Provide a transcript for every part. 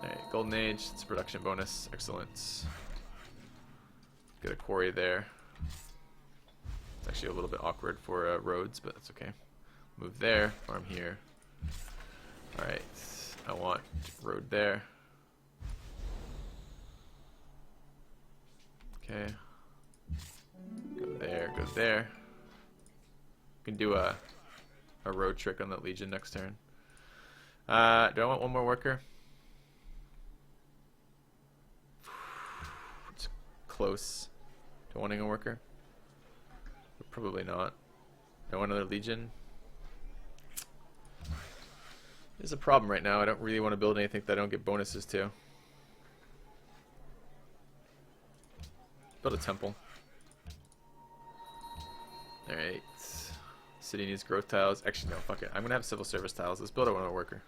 Alright, Golden Age, it's a production bonus. Excellent. Get a quarry there. It's actually a little bit awkward for roads, but that's okay. Move there, farm here. Alright, I want road there. Okay. Go there, go there. We can do a road trick on that Legion next turn. Do I want one more worker? It's close to wanting a worker. But probably not. I want another Legion. There's a problem right now. I don't really want to build anything that I don't get bonuses to. Build a temple. Alright. City needs growth tiles. Actually, no, fuck it. I'm gonna have civil service tiles. Let's build a one worker.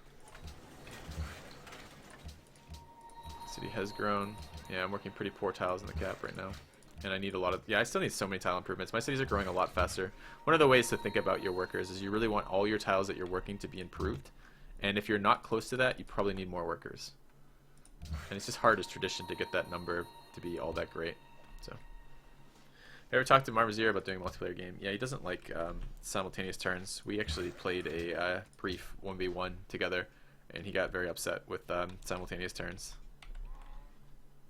City has grown. Yeah, I'm working pretty poor tiles in the cap right now. And I need a lot of... Yeah, I still need so many tile improvements. My cities are growing a lot faster. One of the ways to think about your workers is you really want all your tiles that you're working to be improved. And if you're not close to that, you probably need more workers. And it's just hard as tradition to get that number to be all that great. So, I ever talked to Marvazier about doing a multiplayer game? Yeah, he doesn't like simultaneous turns. We actually played a brief 1v1 together, and he got very upset with simultaneous turns.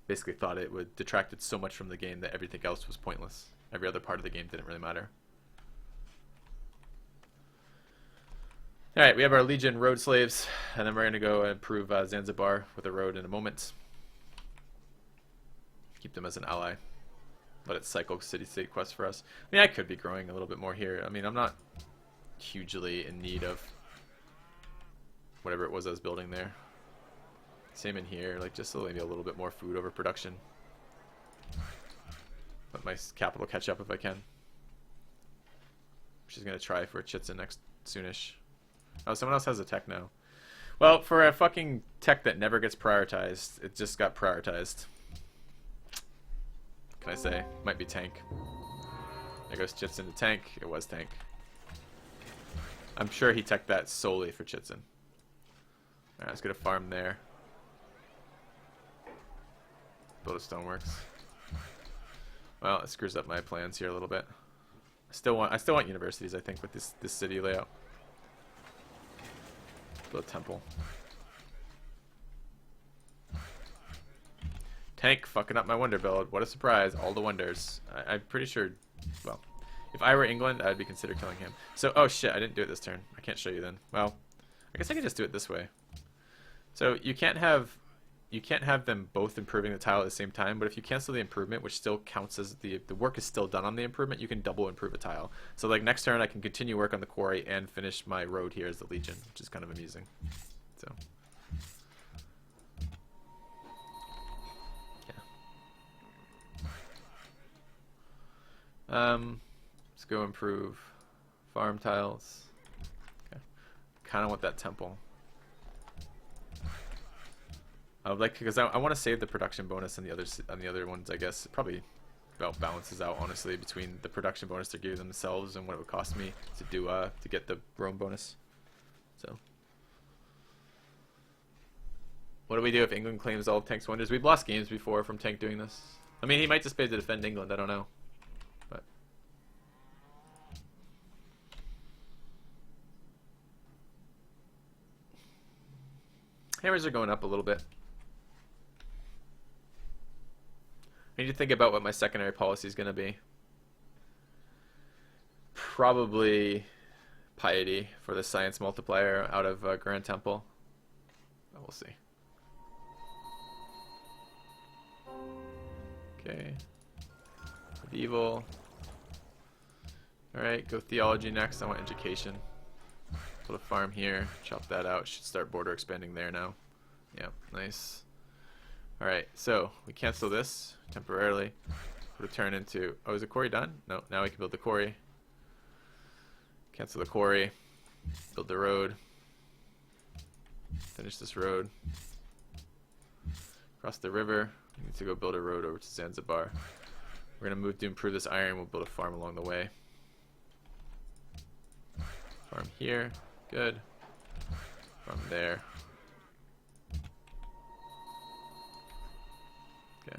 Basically thought it would detracted so much from the game that everything else was pointless. Every other part of the game didn't really matter. Alright, we have our Legion road slaves, and then we're going to go improve Zanzibar with a road in a moment. Keep them as an ally. Let it cycle city-state quests for us. I mean, I could be growing a little bit more here. I mean, I'm not hugely in need of whatever it was I was building there. Same in here, like just maybe a little bit more food over production. Let my capital catch up if I can. She's going to try for a Chitzen next soonish. Oh, someone else has a tech now. Well, for a fucking tech that never gets prioritized, it just got prioritized. Can I say? Might be tank. There goes Chitzen to tank. It was tank. I'm sure he teched that solely for Chitzen. Alright, let's get a farm there. Build a stoneworks. Well, it screws up my plans here a little bit. I still want universities, I think, with this city layout. Build a temple. Tank fucking up my wonder build. What a surprise. All the wonders. I'm pretty sure... Well, if I were England, I'd be considered killing him. So, oh shit, I didn't do it this turn. I can't show you then. Well, I guess I can just do it this way. So, you can't have them both improving the tile at the same time, but if you cancel the improvement, which still counts as the work is still done on the improvement, you can double improve a tile. So, like, next turn, I can continue work on the quarry and finish my road here as the Legion, which is kind of amusing. So... let's go improve farm tiles. Okay. Kind of want that temple. I would like, because I want to save the production bonus on the other ones. I guess it probably about balances out honestly between the production bonus they're giving themselves and what it would cost me to do to get the Rome bonus. So, what do we do if England claims all Tank's wonders? We've lost games before from Tank doing this. I mean, he might just pay to defend England. I don't know. Hammers are going up a little bit. I need to think about what my secondary policy is going to be. Probably piety for the science multiplier out of Grand Temple. But we'll see. Okay. Medieval. Alright, go theology next. I want education. Put a farm here, chop that out, should start border expanding there now. Yeah, nice. Alright, so we cancel this temporarily. Put a turn into... Oh, is the quarry done? No, now we can build the quarry. Cancel the quarry. Build the road. Finish this road. Cross the river. We need to go build a road over to Zanzibar. We're going to move to improve this iron. We'll build a farm along the way. Farm here. Good. From there. Okay.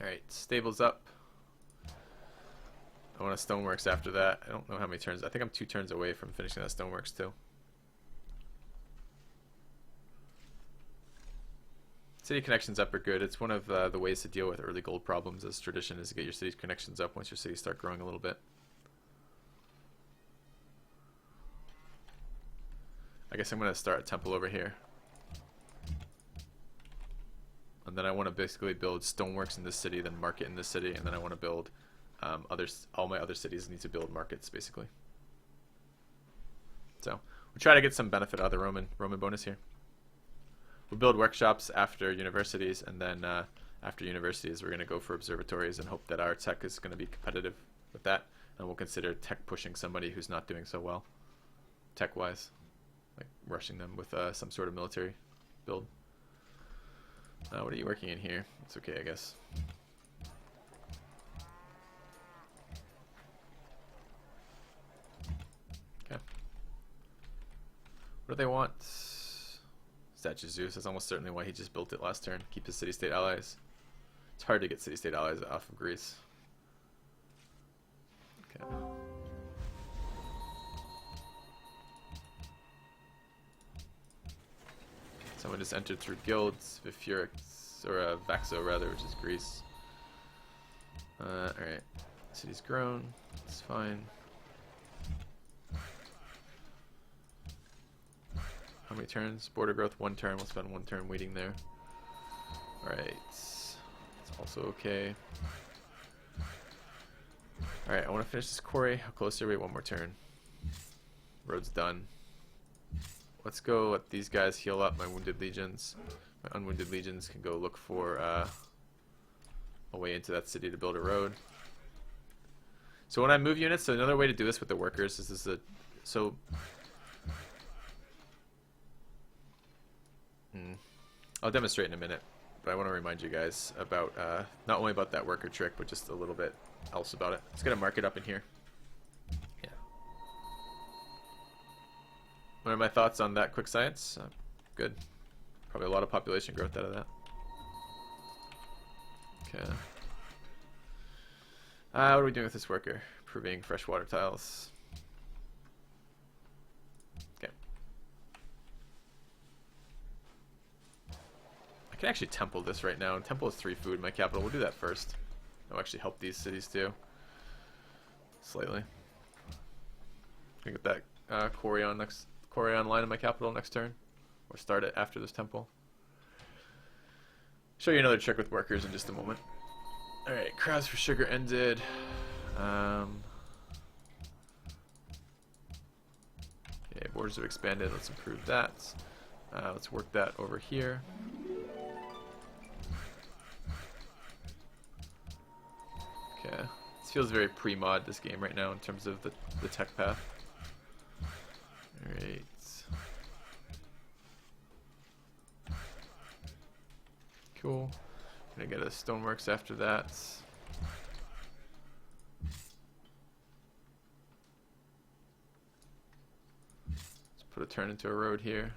Alright, stables up. I want a stoneworks after that. I don't know how many turns. I think I'm 2 turns away from finishing that stoneworks too. City connections up are good. It's one of the ways to deal with early gold problems as tradition is to get your city's connections up once your cities start growing a little bit. I guess I'm going to start a temple over here. And then I want to basically build stoneworks in this city, then market in this city, and then I want to build all my other cities need to build markets basically. So we'll try to get some benefit out of the Roman bonus here. We'll build workshops after universities, and then after universities we're going to go for observatories and hope that our tech is going to be competitive with that, and we'll consider tech pushing somebody who's not doing so well tech wise, like rushing them with some sort of military build. What are you working in here? It's okay, I guess. Okay. What do they want? Statue of Zeus. That's almost certainly why he just built it last turn. Keep his city-state allies. It's hard to get city-state allies off of Greece. Okay. Someone just entered through guilds, Vifurix, or Vaxo rather, which is Greece. Alright. City's grown. It's fine. How many turns? Border growth, 1 turn. We'll spend 1 turn waiting there. Alright. It's also okay. Alright, I want to finish this quarry. How close are we? 1 more turn. Road's done. Let's go let these guys heal up my wounded legions. My unwounded legions can go look for a way into that city to build a road. So when I move units, so another way to do this with the workers is I'll demonstrate in a minute, but I want to remind you guys about not only about that worker trick, but just a little bit else about it. Let's get a market up in here. Yeah. What are my thoughts on that quick science? Good. Probably a lot of population growth out of that. Okay. What are we doing with this worker? Improving freshwater tiles. Okay. I can actually temple this right now, and temple is 3 food in my capital. We'll do that first. That'll actually help these cities too. Slightly. Can get that quarry online in my capital next turn, or start it after this temple. Show you another trick with workers in just a moment. Alright, crowds for sugar ended. Okay, borders have expanded. Let's improve that. Let's work that over here. Okay, this feels very pre-mod, this game right now, in terms of the tech path. Alright. Cool. Gonna get a stoneworks after that. Let's put a turn into a road here.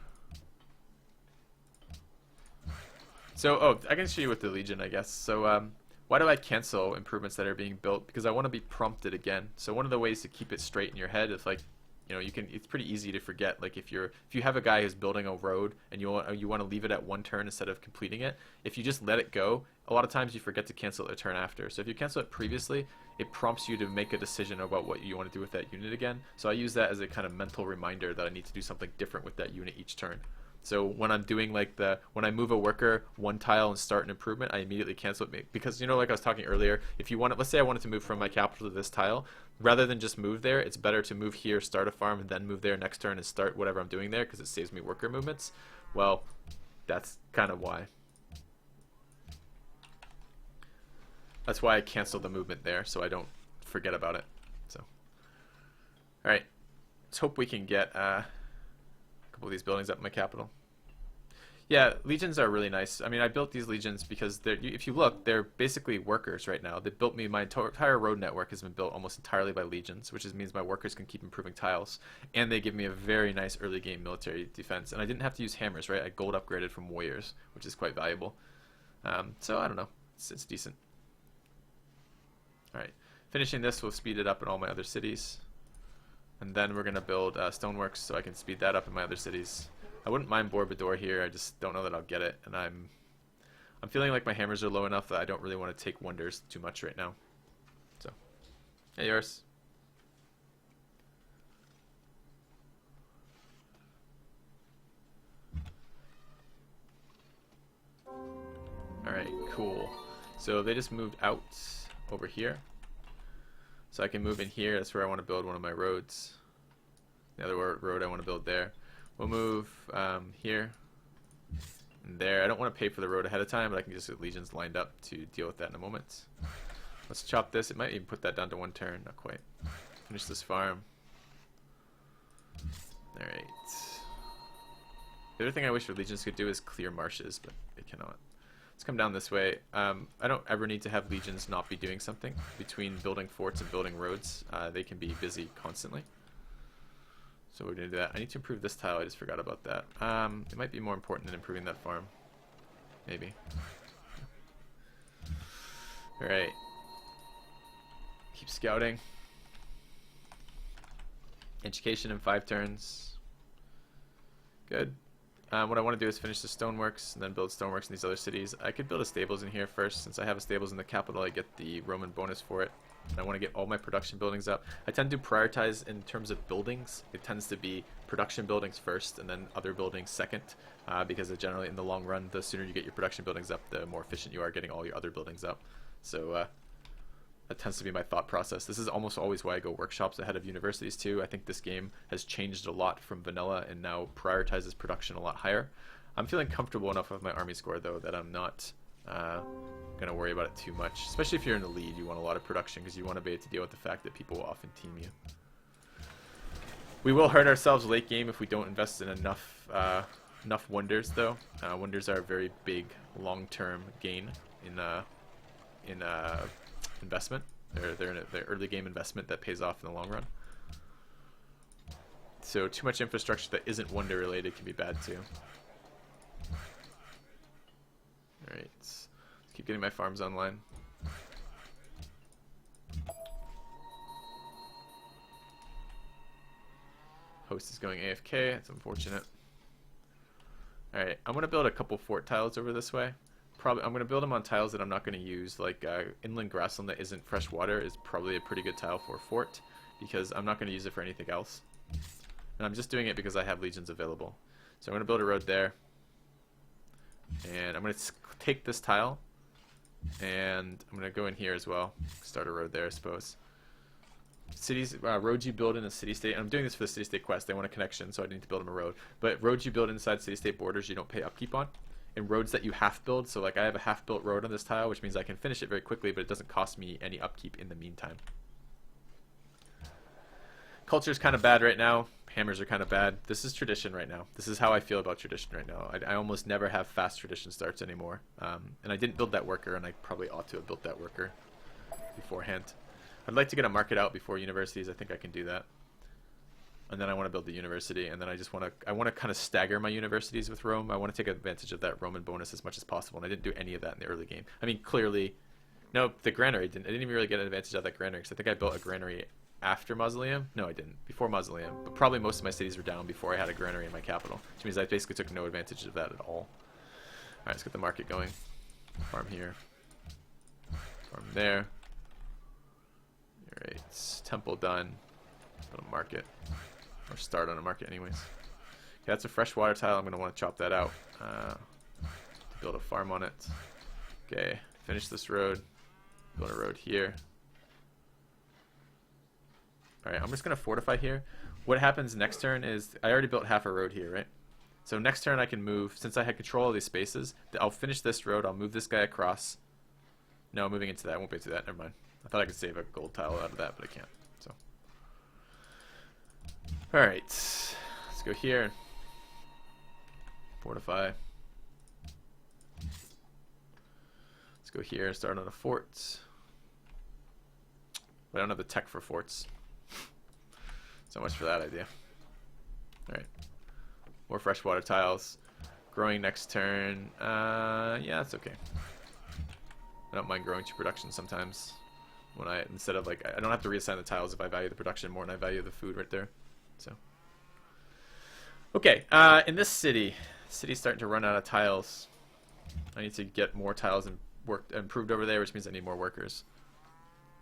So, I can show you with the Legion, I guess. So, why do I cancel improvements that are being built? Because I want to be prompted again. So one of the ways to keep it straight in your head is like, you know, it's pretty easy to forget. Like if you have a guy who's building a road and you want to leave it at 1 turn instead of completing it, if you just let it go, a lot of times you forget to cancel it a turn after. So if you cancel it previously, it prompts you to make a decision about what you want to do with that unit again. So I use that as a kind of mental reminder that I need to do something different with that unit each turn. So when I'm doing like when I move a worker 1 tile and start an improvement, I immediately cancel it because, you know, like I was talking earlier, if you want to, let's say I wanted to move from my capital to this tile, rather than just move there, it's better to move here, start a farm, and then move there next turn and start whatever I'm doing there because it saves me worker movements. Well, that's kind of why. That's why I cancel the movement there, so I don't forget about it. So, all right, let's hope we can get a couple of these buildings up in my capital. Yeah, legions are really nice. I mean, I built these legions because if you look, they're basically workers right now. They built me, my entire road network has been built almost entirely by legions, which means my workers can keep improving tiles, and they give me a very nice early game military defense. And I didn't have to use hammers, right? I gold upgraded from warriors, which is quite valuable. So I don't know, it's decent. All right, finishing this will speed it up in all my other cities, and then we're gonna build stoneworks so I can speed that up in my other cities. I wouldn't mind Borobudur here. I just don't know that I'll get it, and I'm feeling like my hammers are low enough that I don't really want to take wonders too much right now. So, hey, yours. All right, cool. So they just moved out over here, so I can move in here. That's where I want to build one of my roads. The other road I want to build there. We'll move here and there. I don't want to pay for the road ahead of time, but I can just get legions lined up to deal with that in a moment. Let's chop this. It might even put that down to 1 turn. Not quite. Finish this farm. Alright. The other thing I wish legions could do is clear marshes, but they cannot. Let's come down this way. I don't ever need to have legions not be doing something. Between building forts and building roads, they can be busy constantly. So we're going to do that. I need to improve this tile. I just forgot about that. It might be more important than improving that farm. Maybe. Alright. Keep scouting. Education in 5 turns. Good. What I want to do is finish the stoneworks and then build stoneworks in these other cities. I could build a stables in here first. Since I have a stables in the capital, I get the Roman bonus for it. And I want to get all my production buildings up. I tend to prioritize in terms of buildings. It tends to be production buildings first and then other buildings second, because generally in the long run, the sooner you get your production buildings up, the more efficient you are getting all your other buildings up. So that tends to be my thought process. This is almost always why I go workshops ahead of universities too. I think this game has changed a lot from vanilla and now prioritizes production a lot higher. I'm feeling comfortable enough with my army score though that I'm not going to worry about it too much. Especially if you're in the lead, you want a lot of production because you want to be able to deal with the fact that people will often team you. We will hurt ourselves late game if we don't invest in enough wonders though. Wonders are a very big long-term gain in investment. They're early game investment that pays off in the long run. So too much infrastructure that isn't wonder related can be bad too. Alright, let's keep getting my farms online. Host is going AFK, that's unfortunate. Alright, I'm going to build a couple fort tiles over this way. I'm going to build them on tiles that I'm not going to use, like inland grassland that isn't fresh water is probably a pretty good tile for a fort, because I'm not going to use it for anything else. And I'm just doing it because I have legions available. So I'm going to build a road there. And I'm going to take this tile, and I'm going to go in here as well. Start a road there, I suppose. Cities, roads you build in a city-state, and I'm doing this for the city-state quest. They want a connection, so I need to build them a road. But roads you build inside city-state borders, you don't pay upkeep on. And roads that you half-build, so like I have a half-built road on this tile, which means I can finish it very quickly, but it doesn't cost me any upkeep in the meantime. Culture's kind of bad right now. Hammers are kind of bad. This is tradition right now. This is how I feel about tradition right now. I almost never have fast tradition starts anymore. And I didn't build that worker, and I probably ought to have built that worker beforehand. I'd like to get a market out before universities. I think I can do that. And then I want to build the university, and then I want to kind of stagger my universities with Rome. I want to take advantage of that Roman bonus as much as possible, and I didn't do any of that in the early game. I mean, clearly, no, the granary I didn't even really get an advantage of that granary, because I think I built a granary after Mausoleum. No, I didn't. Before Mausoleum. But probably most of my cities were down before I had a granary in my capital, which means I basically took no advantage of that at all. Alright, let's get the market going. Farm here. Farm there. Alright, temple done. Let's build a market. Or start on a market anyways. Okay, that's a freshwater tile. I'm going to want to chop that out. Build a farm on it. Okay, finish this road. Build a road here. Alright, I'm just going to fortify here. What happens next turn is, I already built half a road here, right? So next turn I can move, since I had control of these spaces, I'll finish this road, I'll move this guy across. No, moving into that, I won't be into that, never mind. I thought I could save a gold tile out of that, but I can't. So, alright, let's go here. Fortify. go here and start on a fort. But I don't have the tech for forts. So much for that idea. Alright. More freshwater tiles. Growing next turn. Yeah, that's okay. I don't mind growing to production sometimes. When instead of like, I don't have to reassign the tiles if I value the production more and I value the food right there. So. Okay, in this city's starting to run out of tiles. I need to get more tiles and improved over there, which means I need more workers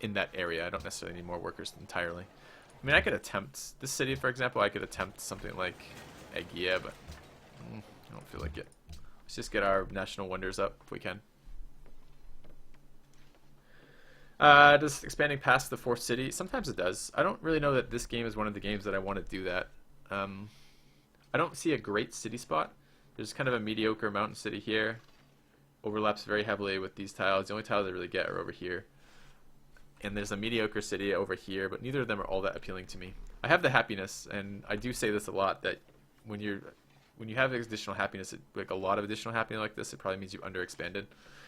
in that area. I don't necessarily need more workers entirely. I mean, I could attempt this city, for example. I could attempt something like Eggia, but I don't feel like it. Let's just get our national wonders up if we can. Does expanding past the fourth city? Sometimes it does. I don't really know that this game is one of the games that I want to do that. I don't see a great city spot. There's kind of a mediocre mountain city here. Overlaps very heavily with these tiles. The only tiles I really get are over here. And there's a mediocre city over here, but neither of them are all that appealing to me. I have the happiness, and I do say this a lot, that when you have additional happiness, like a lot of additional happiness like this, it probably means you underexpanded.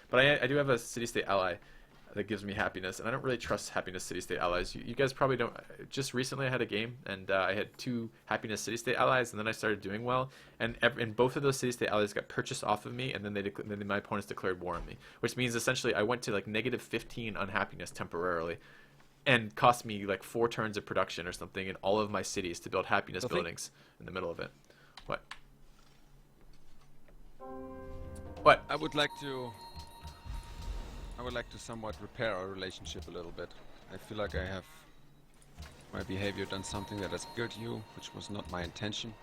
But I do have a city-state ally that gives me happiness, and I don't really trust happiness city-state allies. You guys probably don't. Just recently I had a game, and I had 2 happiness city-state allies, and then I started doing well, and both of those city-state allies got purchased off of me, and then my opponents declared war on me, which means essentially I went to like -15 unhappiness temporarily, and cost me like 4 turns of production or something in all of my cities to build happiness buildings in the middle of it. What? What? I would like to somewhat repair our relationship a little bit. I feel like I have my behavior done something that has hurt you, which was not my intention.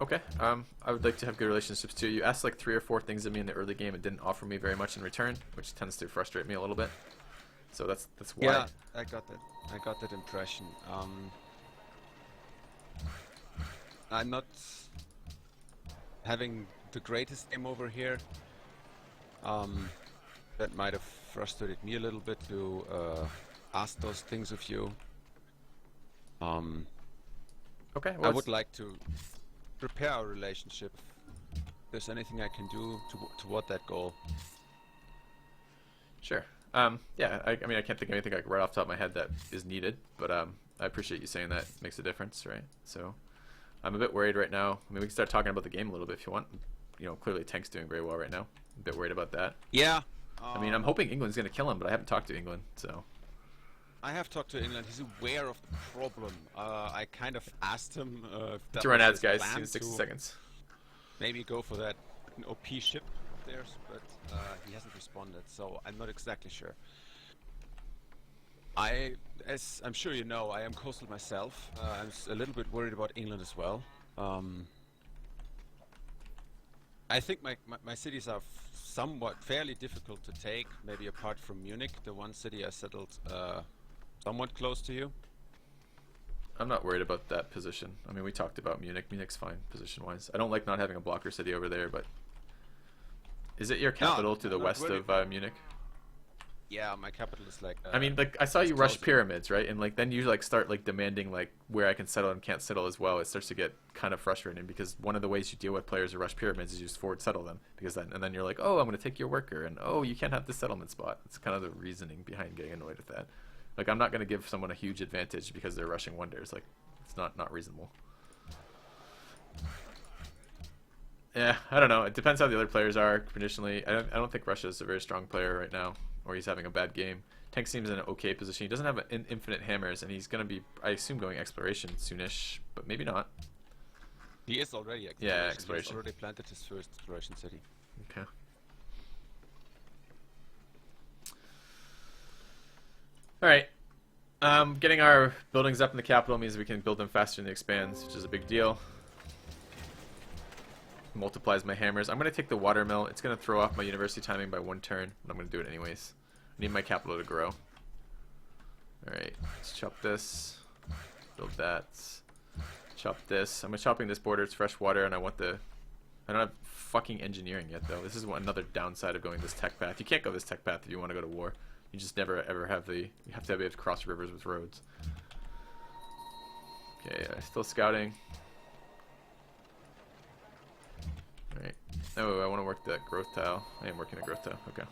Okay. I would like to have good relationships too. You asked like 3 or 4 things of me in the early game and didn't offer me very much in return, which tends to frustrate me a little bit. So that's why. Yeah, I got that. I got that impression. I'm not having the greatest game over here. That might have frustrated me a little bit to ask those things of you. Okay. Well, I would like to repair our relationship. If there's anything I can do toward that goal. Sure. Yeah. I mean, I can't think of anything like right off the top of my head that is needed, but I appreciate you saying that. It makes a difference, right? So I'm a bit worried right now. I mean, we can start talking about the game a little bit if you want. You know, clearly Tank's doing very well right now. I'm a bit worried about that. Yeah. I mean, I'm hoping England's going to kill him, but I haven't talked to England, so. I have talked to England. He's aware of the problem. I kind of asked him if that to run was ads, his guys. plan See you in 60 seconds. Maybe go for that OP ship of theirs, but he hasn't responded, so I'm not exactly sure. As I'm sure you know, I am coastal myself. I'm a little bit worried about England as well. I think my cities are somewhat fairly difficult to take, maybe apart from Munich, the one city I settled somewhat close to you. I'm not worried about that position. I mean, we talked about Munich. Munich's fine position-wise. I don't like not having a blocker city over there, but is it your capital to the west of Munich? Yeah, my capital is like. I mean, like I saw you rush pyramids, right? And like then you like start like demanding like where I can settle and can't settle as well. It starts to get kind of frustrating because one of the ways you deal with players who rush pyramids is you just forward settle them because then you're like, oh, I'm going to take your worker, and oh, you can't have the settlement spot. It's kind of the reasoning behind getting annoyed with that. Like I'm not going to give someone a huge advantage because they're rushing wonders. Like it's not reasonable. Yeah, I don't know. It depends how the other players are traditionally. I don't think Russia's a very strong player right now, or he's having a bad game. Tank seems in an okay position. He doesn't have infinite hammers, and he's going to be, I assume, going exploration soonish, but maybe not. He is already exploration. Yeah, exploration. He's already planted his first exploration city. Okay. All right. Getting our buildings up in the capital means we can build them faster than the expands, which is a big deal. Multiplies my hammers. I'm going to take the watermill. It's going to throw off my university timing by 1 turn, but I'm going to do it anyways. I need my capital to grow. Alright, let's chop this. Build that. Chop this. I'm chopping this border. It's fresh water, and I want the... I don't have fucking engineering yet, though. This is another downside of going this tech path. You can't go this tech path if you want to go to war. You just never, ever have the... You have to be able to cross rivers with roads. Okay, still scouting. Alright. Oh, I want to work that growth tile. I am working the growth tile. Okay.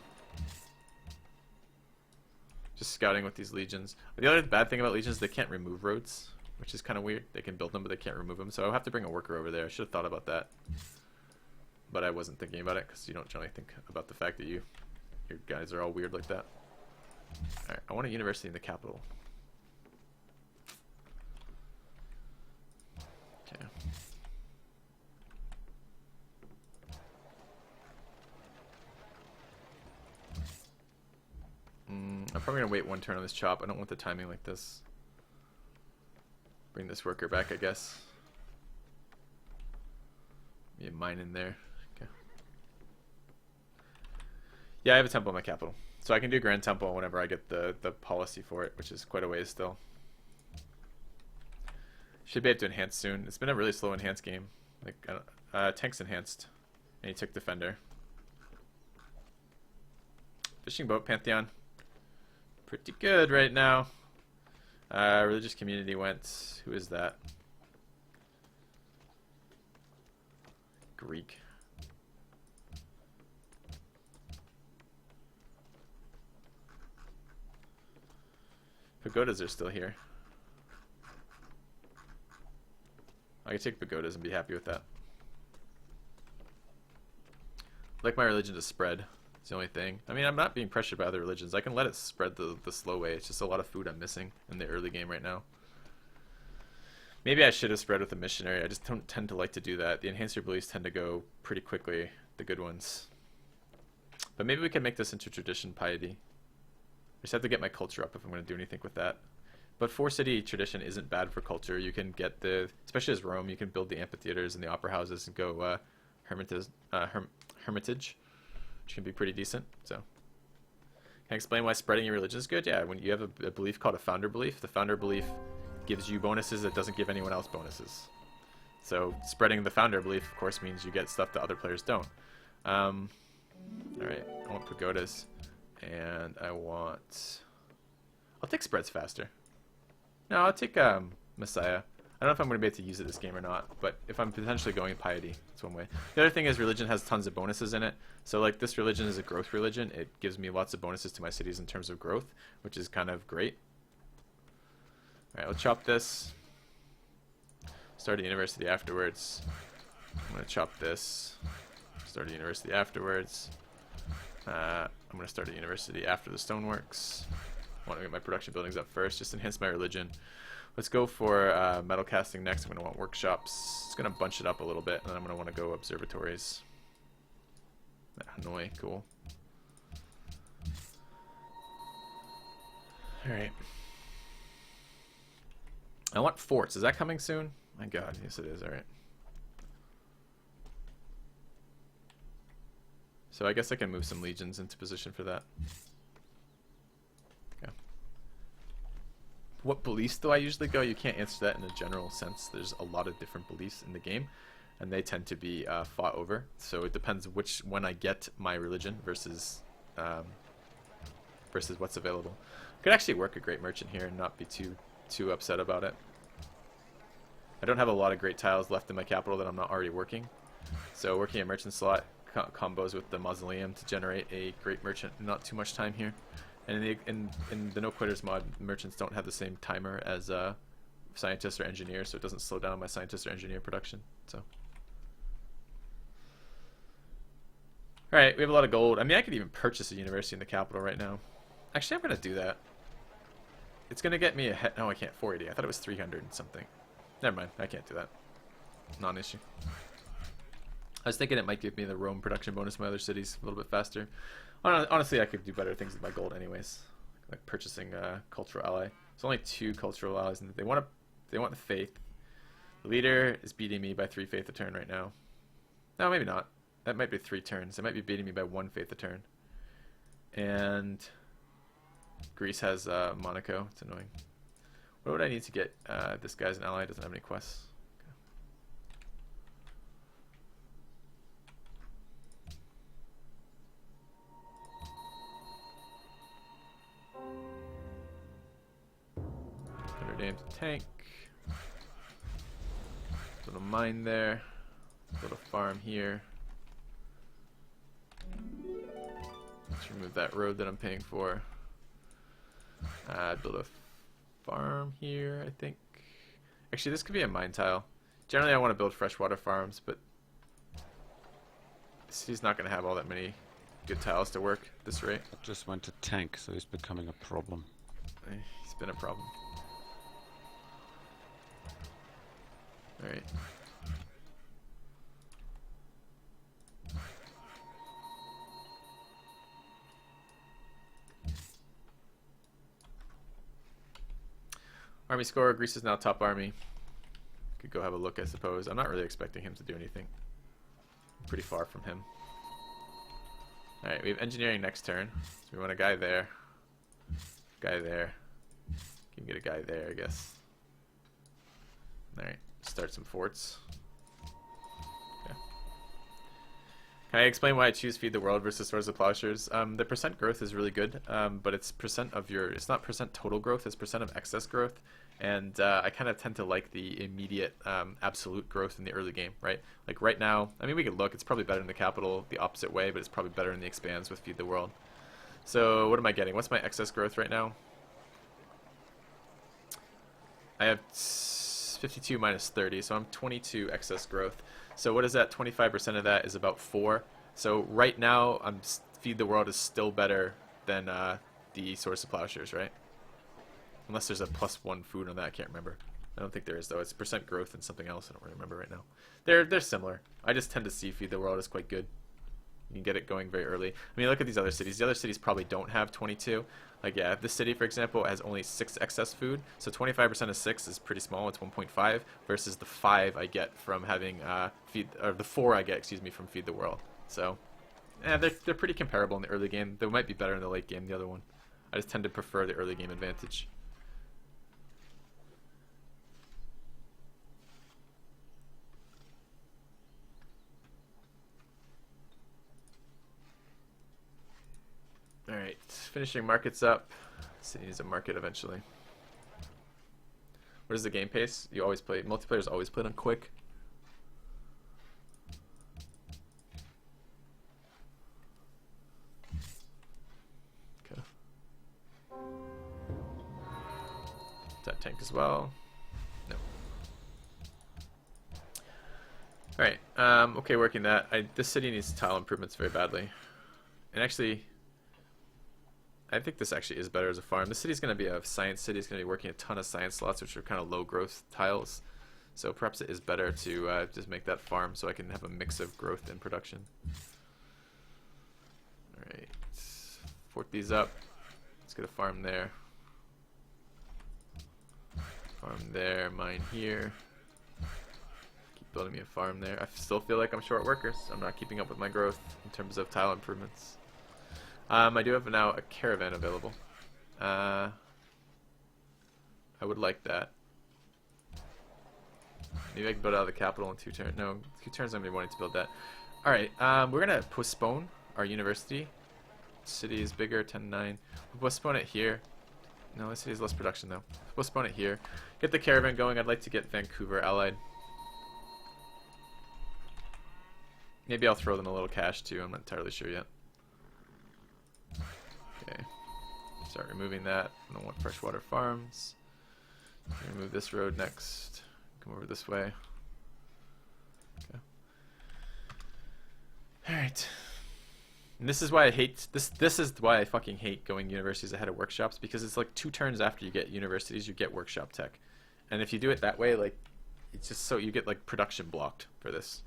Just scouting with these legions. The other bad thing about legions is they can't remove roads, which is kind of weird. They can build them, but they can't remove them. So I'll have to bring a worker over there. I should have thought about that. But I wasn't thinking about it because you don't generally think about the fact that your guys are all weird like that. Alright, I want a university in the capital. Okay. I'm probably gonna wait one turn on this chop. I don't want the timing like this. Bring this worker back, I guess. Be a mine in there. Okay. Yeah, I have a temple in my capital. So I can do Grand Temple whenever I get the policy for it, which is quite a ways still. Should be able to enhance soon. It's been a really slow enhanced game. Like, tank's enhanced. And he took Defender. Fishing boat, Pantheon. Pretty good right now. Religious community went. Who is that? Greek. Pagodas are still here. I could take pagodas and be happy with that. I'd like my religion to spread. It's the only thing. I mean, I'm not being pressured by other religions. I can let it spread the slow way. It's just a lot of food I'm missing in the early game right now. Maybe I should have spread with a missionary. I just don't tend to like to do that. The enhancer beliefs tend to go pretty quickly, the good ones. But maybe we can make this into tradition piety. I just have to get my culture up if I'm going to do anything with that. But 4-city tradition isn't bad for culture. You can get especially as Rome, you can build the amphitheaters and the opera houses and go hermitage, which can be pretty decent. So, can I explain why spreading your religion is good? Yeah, when you have a belief called a founder belief, the founder belief gives you bonuses that doesn't give anyone else bonuses. So spreading the founder belief, of course, means you get stuff that other players don't. All right, I want pagodas, and I'll take spreads faster. No, I'll take Messiah. I don't know if I'm going to be able to use it this game or not, but if I'm potentially going piety, that's one way. The other thing is religion has tons of bonuses in it. So like this religion is a growth religion. It gives me lots of bonuses to my cities in terms of growth, which is kind of great. All right, let's chop this. Start a university afterwards. I'm going to chop this. Start a university afterwards. I'm going to start a university after the stoneworks. I want to get my production buildings up first, just enhance my religion. Let's go for metal casting next. I'm going to want workshops. It's going to bunch it up a little bit, and then I'm going to want to go observatories. Hanoi, cool. Alright. I want forts. Is that coming soon? My god, yes it is. Alright. So I guess I can move some legions into position for that. Okay. What beliefs do I usually go? You can't answer that in a general sense. There's a lot of different beliefs in the game, and they tend to be fought over. So it depends when I get my religion versus what's available. Could actually work a great merchant here and not be too upset about it. I don't have a lot of great tiles left in my capital that I'm not already working. So working a merchant slot combos with the mausoleum to generate a great merchant in not too much time here. And in the No Quitters mod, merchants don't have the same timer as scientists or engineers, so it doesn't slow down my scientist or engineer production. So, alright, we have a lot of gold. I mean, I could even purchase a university in the capital right now. Actually, I'm going to do that. It's going to get me ahead. No, I can't. 480. I thought it was 300 and something. Never mind. I can't do that. Non-issue. I was thinking it might give me the Rome production bonus in my other cities a little bit faster. Honestly, I could do better things with my gold anyways. Like purchasing a cultural ally. There's only 2 cultural allies, and they want the faith. The leader is beating me by 3 faith a turn right now. No, maybe not. That might be 3 turns. They might be beating me by 1 faith a turn. And Greece has Monaco. It's annoying. What would I need to get this guy's an ally? Doesn't have any quests. Okay. Tank. Put a mine there. Put a farm here. remove that road that I'm paying for. Build a farm here, I think. Actually, this could be a mine tile. Generally, I want to build freshwater farms, but the city's not going to have all that many good tiles to work at this rate. I just went to tank, so he's becoming a problem. He's been a problem. Alright. Army score, Greece is now top army. Could go have a look, I suppose. I'm not really expecting him to do anything. I'm pretty far from him. Alright, we have engineering next turn. So we want a guy there. Guy there. Can get a guy there, I guess. Alright, start some forts. Okay. Can I explain why I choose Feed the World versus Swords of Plowshares? The percent growth is really good, but it's percent of your, it's not percent total growth, it's percent of excess growth. And I kind of tend to like the immediate absolute growth in the early game, right? Like right now, I mean, we could look, it's probably better in the capital the opposite way, but it's probably better in the expands with Feed the World. So what am I getting? What's my excess growth right now? I have 52 minus 30, so I'm 22 excess growth. So what is that? 25% of that is about 4. So right now, Feed the World is still better than the Source of Plowshares, right? Unless there's a +1 food on that, I can't remember. I don't think there is, though. It's percent growth and something else. I don't really remember right now. They're similar. I just tend to see Feed the World as quite good. You can get it going very early. I mean, look at these other cities. The other cities probably don't have 22. Like, yeah, this city, for example, has only 6 excess food. So 25% of 6 is pretty small. It's 1.5 versus the 5 I get from having the 4 I get, excuse me, from Feed the World. So, they're pretty comparable in the early game. They might be better in the late game, the other one. I just tend to prefer the early game advantage. Alright, finishing markets up. City needs a market eventually. What is the game pace? You always play, multiplayer's always played on quick. Okay. Is that tank as well? No. Alright, okay, working that. This city needs tile improvements very badly. And actually, I think this actually is better as a farm. The city's going to be a science city. It's going to be working a ton of science slots, which are kind of low growth tiles. So perhaps it is better to just make that farm so I can have a mix of growth and production. Alright, fort these up. Let's get a farm there. Farm there, mine here. Keep building me a farm there. I still feel like I'm short workers. I'm not keeping up with my growth in terms of tile improvements. I do have now a caravan available. I would like that. Maybe I can build out of the capital in 2 turns. No, 2 turns I'm going to be wanting to build that. Alright, we're going to postpone our university. City is bigger, 10-9. We'll postpone it here. No, this city has less production though. Postpone it here. Get the caravan going. I'd like to get Vancouver allied. Maybe I'll throw them a little cash too. I'm not entirely sure yet. Okay, start removing that. I don't want freshwater farms. Remove this road next. Come over this way. Okay. Alright. And this is why I hate this is why I fucking hate going universities ahead of workshops, because it's like 2 turns after you get universities you get workshop tech. And if you do it that way, like it's just so you get like production blocked for this.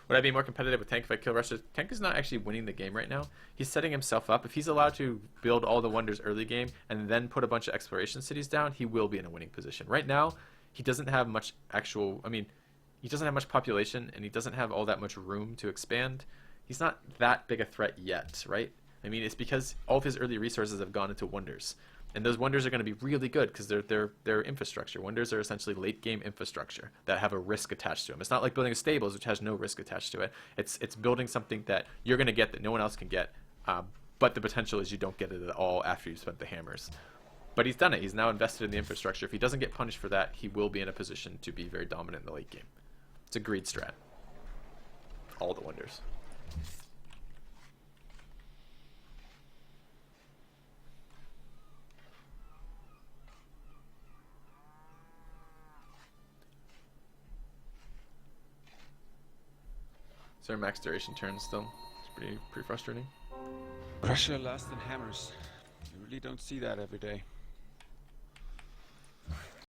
Would I be more competitive with Tank if I kill Russia? Tank is not actually winning the game right now. He's setting himself up. If he's allowed to build all the wonders early game and then put a bunch of exploration cities down, he will be in a winning position. Right now, he doesn't have much actual... I mean, he doesn't have much population, and he doesn't have all that much room to expand. He's not that big a threat yet, right? I mean, it's because all of his early resources have gone into wonders. And those wonders are going to be really good because they're infrastructure. Wonders are essentially late game infrastructure that have a risk attached to them. It's not like building a stables, which has no risk attached to it. It's building something that you're going to get that no one else can get, but the potential is you don't get it at all after you've spent the hammers. But he's done it. He's now invested in the infrastructure. If he doesn't get punished for that, he will be in a position to be very dominant in the late game. It's a greed strat. All the wonders. Is there a max duration turn still? It's pretty frustrating. Pressure less than hammers. You really don't see that every day.